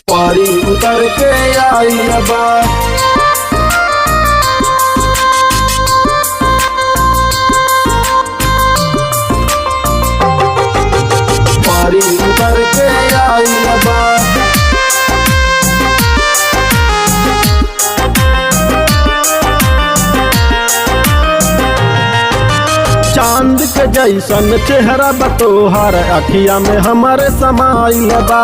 पारी उतर के आइल बा। पारी उतर के आइल बा। चांद के जैसन चेहरा बतोहर अखिया में हमारे समाइल बा।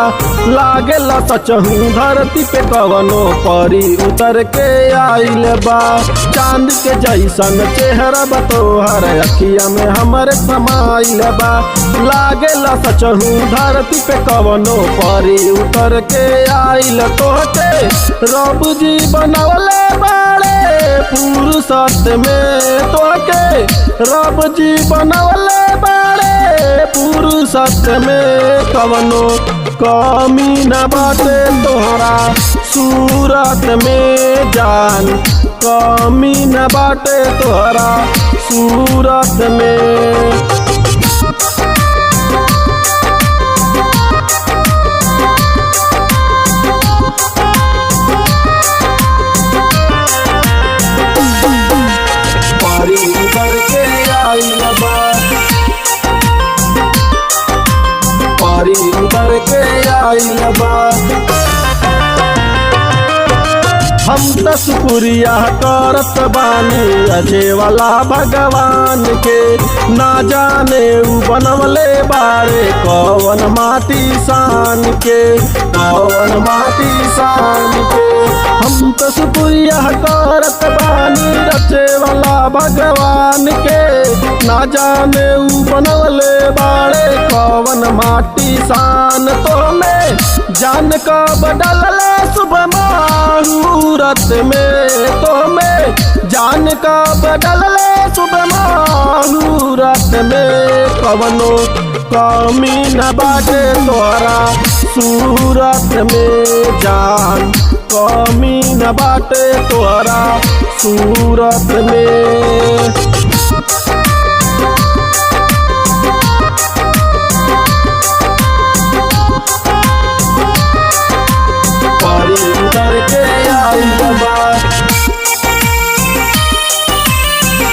लागेला सचहू धरती पे कवनो परी उतर के आइल बा। चांद के जैसन चेहरा बतोहर अखिया में हमारे समाइल बा। लागेला सचहू धरती पे कवनो परी उतर के आइल। तोहके रब जी बनवले बाड़े फुर्सत में। तोहके रब जी बनवले बाड़े फुर्सत में। कवनो कमी न बाटे तोहरा सूरत में जान। कमी न बाटे तोहरा सूरत में। पारी उतर के आइल बा। पारी उतर के आइल बा। हम त शुक्रिया करत बानी अजय वाला भगवान के। ना जाने उ बनवले बारे कौन माटी सान के। कौन माटी सान के। हम तो शुक्रिया करत बानी रचे वाला भगवान के। ना जाने उ बनवले बारे कौन माटी सान। तो में जान का बदलले सुबह मुहूर्त में। तो में जान का बदलले सुबह मुहूर्त में। कवनो कमी न बाटे तोहरा सूरत में जान। कमी न बाटे तोहरा सूरत में। पारी उतर के आइल बा।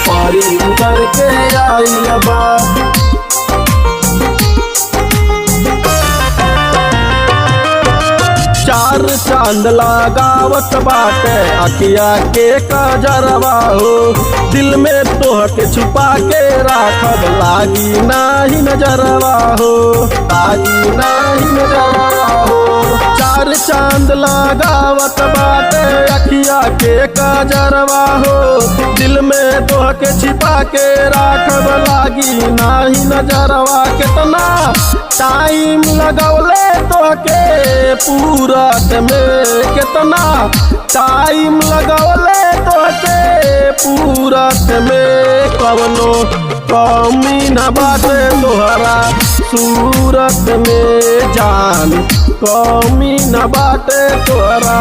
पारी उतर के आइल बा। चार चांद लगावत बाटे अखिया के कजरवा हो। दिल में तोहके छुपा के राखब लागी नाही नजरवा हो। लागी नाही नजरवा हो। चार चांद लगावत बाटे अखिया के कजरवा हो। दिल में तोहके छिपा के राखब लागी नाही नजरवा। कितना टाइम लगौले तोहके पूरत में। कितना टाइम लगौले तोहके पूरत में। कवनो कमी न बाटे तोहरा सूरत में जान। कमी न बाटे तोहरा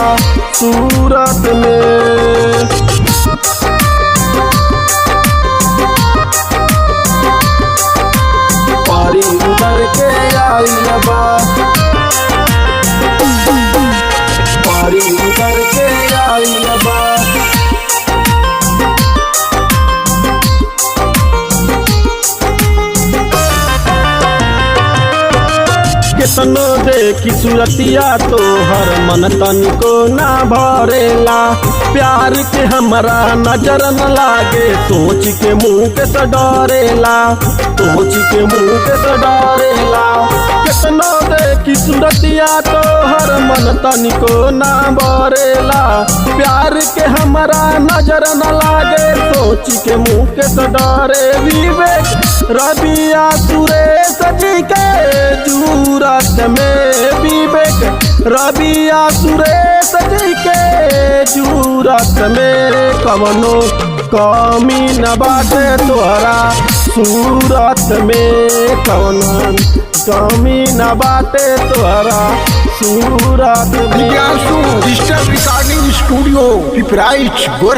सूरत में। पारी उतर के आइल बा। पारी उतर के आइल बा। कितनो देखी सूरतिया तोहर मन तनिको ना भरेला। प्यार के हमरा नजर न लागे सोच के मुँह के से डरेला। सोच के मुँह के से डरेला। कितनो देखी सूरतिया तोहर मन तनिको ना भरेला। प्यार के हमरा नजर न लागे सोच के मुँह के से डरे। विवेक रबिया सुरेश जी के जूरत में। विवेक रबिया सुरेश जी के जूरत में। कवनो कमी न बाटे तोहरा सूरत में। कवनो कमी न बाटे तोहरा सूरत में। Digital recording studio Pipraich Gorakhpur.